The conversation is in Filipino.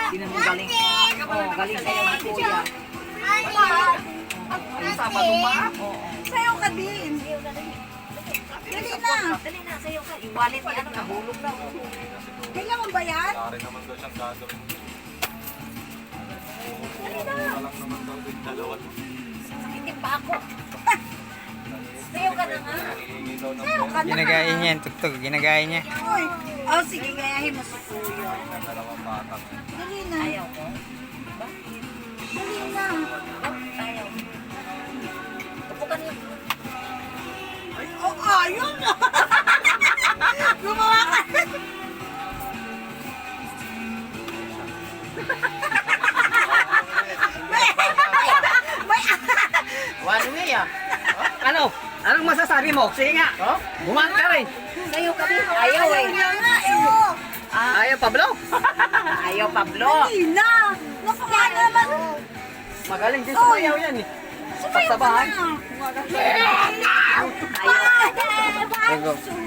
Tinan mo galing. Oh, galing sa'yo ni Kuya. Ay, sama mo ba? Sayaw ka din. Dali na. Dali na, sa'yo ka. Yung wallet niya, ano, nahulog na. Kailan mo ba yan? Pare naman daw siyang gagawin. Dali na. Walang naman daw din dalawa. Hindi pa ako. Sa'yo ka na nga. Hihingi daw ng Sayaw ka na. Ginagaya niya yung tugtog, ginagaya niya. Uy. Oh, sige, gayahin mo si Kuya. dalawang bata. Dali na. Ayaw ko. Dali na. Ayaw. Upo ka niyo. Oh, ayun. Gumawa ka. One way ah. Ano? Anong masasabi mo? Sige nga. Oh? Bumangat ka rin. Sa'yo ka din. Ayaw eh. Ayaw nga eh. Ayaw, Pablo. Ayaw, Pablo. Dali na. Napaka naman. Magaling din sumayaw yan eh. Sumayaw ka Pagsabahan. na. Ayaw. Go, go.